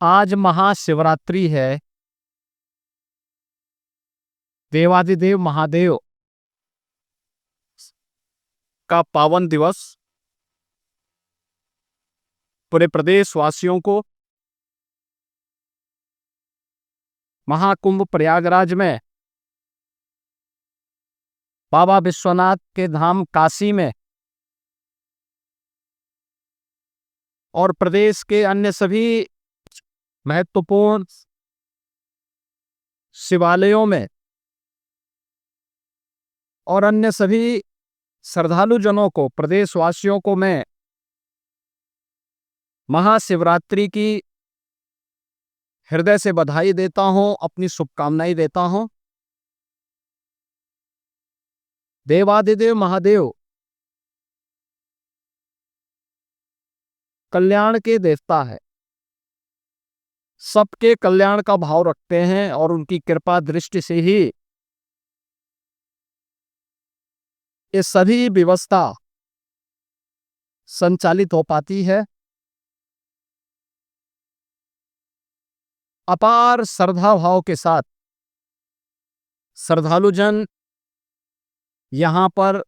आज महाशिवरात्रि है। देवादिदेव महादेव का पावन दिवस पूरे प्रदेश वासियों को महाकुंभ प्रयागराज में बाबा विश्वनाथ के धाम काशी में और प्रदेश के अन्य सभी महत्वपूर्ण शिवालयों में और अन्य सभी श्रद्धालुजनों को, प्रदेशवासियों को मैं महाशिवरात्रि की हृदय से बधाई देता हूं, अपनी शुभकामनाएं देता हूं। देवादिदेव महादेव कल्याण के देवता है, सबके कल्याण का भाव रखते हैं और उनकी कृपा दृष्टि से ही ये सभी व्यवस्था संचालित हो पाती है। अपार श्रद्धा भाव के साथ श्रद्धालुजन यहां पर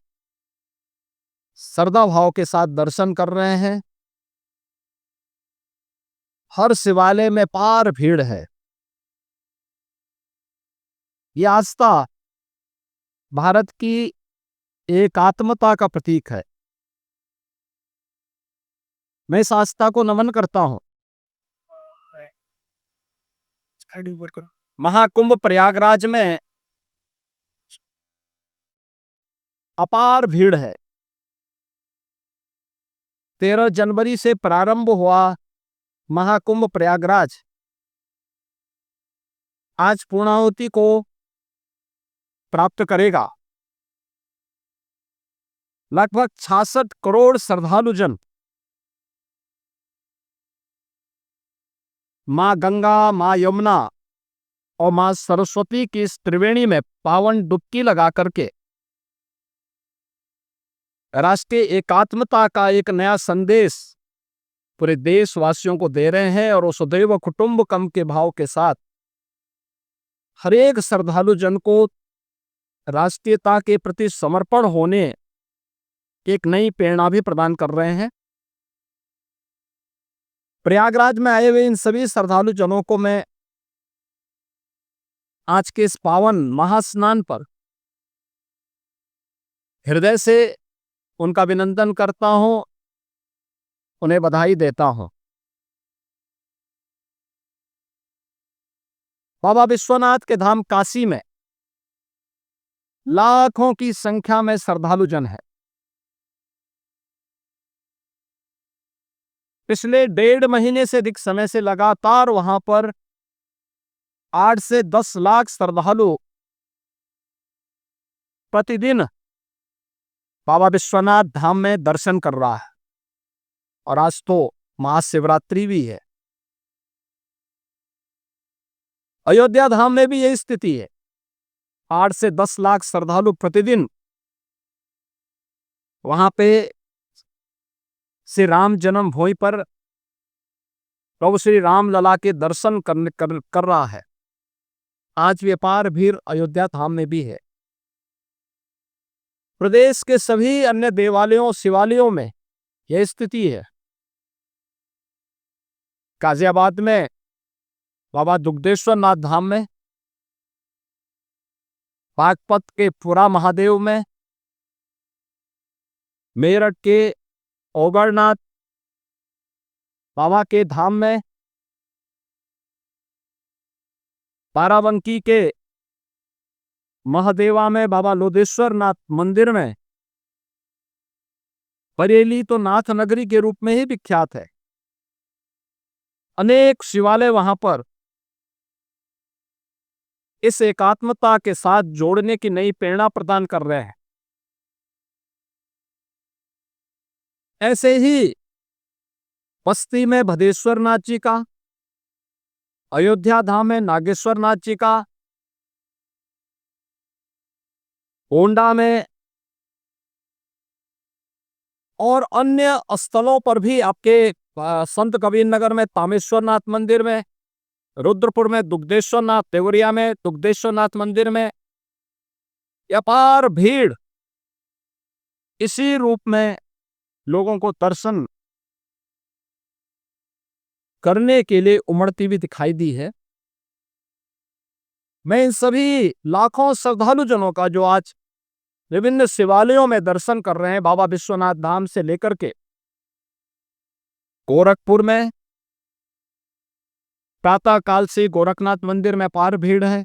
श्रद्धा भाव के साथ दर्शन कर रहे हैं। हर शिवालय में पार भीड़ है। यह आस्था भारत की एकात्मता का प्रतीक है। मैं इस आस्था को नमन करता हूं। महाकुंभ प्रयागराज में अपार भीड़ है। 13 जनवरी से प्रारंभ हुआ महाकुंभ प्रयागराज आज पूर्णाहुति को प्राप्त करेगा। लगभग 66 करोड़ श्रद्धालुजन मां गंगा, मां यमुना और मां सरस्वती की इस त्रिवेणी में पावन डुबकी लगा करके राष्ट्रीय एकात्मता का एक नया संदेश पूरे देशवासियों को दे रहे हैं। और वसुधैव कुटुंबकम के भाव के साथ हर एक श्रद्धालुजन को राष्ट्रीयता के प्रति समर्पण होने की एक नई प्रेरणा भी प्रदान कर रहे हैं। प्रयागराज में आए हुए इन सभी श्रद्धालुजनों को मैं आज के इस पावन महास्नान पर हृदय से उनका अभिनंदन करता हूं, उन्हें बधाई देता हूं। बाबा विश्वनाथ के धाम काशी में लाखों की संख्या में श्रद्धालुजन है। पिछले 1.5 महीने से अधिक समय से लगातार वहां पर 8 से 10 लाख श्रद्धालु प्रतिदिन बाबा विश्वनाथ धाम में दर्शन कर रहा है। और आज तो महाशिवरात्रि भी है। अयोध्या धाम में भी यही स्थिति है। 8 से 10 लाख श्रद्धालु प्रतिदिन वहां पे श्री राम जन्मभूमि पर प्रभु श्री राम लला के दर्शन कर रहा है। आज व्यापार भीड़ अयोध्या धाम में भी है। प्रदेश के सभी अन्य देवालयों, शिवालयों में यह स्थिति है। गाजियाबाद में बाबा दुग्धेश्वर नाथ धाम में, बागपत के पुरा महादेव में, मेरठ के ओगरनाथ बाबा के धाम में, बाराबंकी के महादेवा में, बाबा लोधेश्वर नाथ मंदिर में, बरेली तो नाथ नगरी के रूप में ही विख्यात है। अनेक शिवालय वहां पर इस एकात्मता के साथ जोड़ने की नई प्रेरणा प्रदान कर रहे हैं। ऐसे ही बस्ती में भदेश्वर नाथ जी का, अयोध्या धाम में नागेश्वर नाथ जी का, गोंडा में और अन्य स्थलों पर भी आपके संत कबीर नगर में तामेश्वर नाथ मंदिर में, रुद्रपुर में दुग्धेश्वर नाथ, देवरिया में दुग्धेश्वर नाथ मंदिर में अपार भीड़ इसी रूप में लोगों को दर्शन करने के लिए उमड़ती हुई दिखाई दी है। मैं इन सभी लाखों श्रद्धालु जनों का जो आज विभिन्न शिवालयों में दर्शन कर रहे हैं, बाबा विश्वनाथ धाम से लेकर के गोरखपुर में प्रातः काल से गोरखनाथ मंदिर में अपार भीड़ है,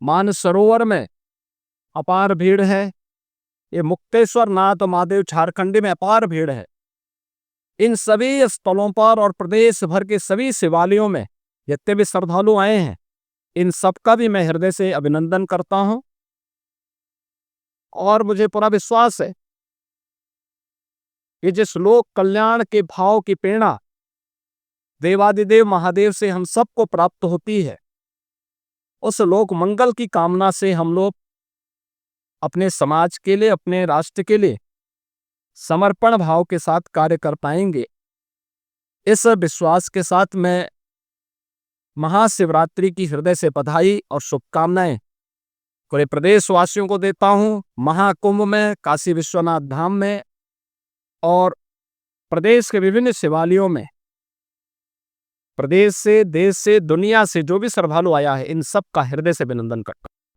मानसरोवर में अपार भीड़ है, ये मुक्तेश्वर नाथ महादेव झारखंडी में अपार भीड़ है। इन सभी स्थलों पर और प्रदेश भर के सभी शिवालयों में जितने भी श्रद्धालु आए हैं, इन सबका भी मैं हृदय से अभिनंदन करता हूं और मुझे पूरा विश्वास है कि जिस लोक कल्याण के भाव की प्रेरणा देवादिदेव महादेव से हम सबको प्राप्त होती है, उस लोक मंगल की कामना से हम लोग अपने समाज के लिए, अपने राष्ट्र के लिए समर्पण भाव के साथ कार्य कर पाएंगे। इस विश्वास के साथ मैं महाशिवरात्रि की हृदय से बधाई और शुभकामनाएं पूरे प्रदेशवासियों को देता हूं। महाकुंभ में, काशी विश्वनाथ धाम में और प्रदेश के विभिन्न शिवालयों में प्रदेश से, देश से, दुनिया से जो भी श्रद्धालु आया है, इन सब का हृदय से अभिनंदन करता हूं।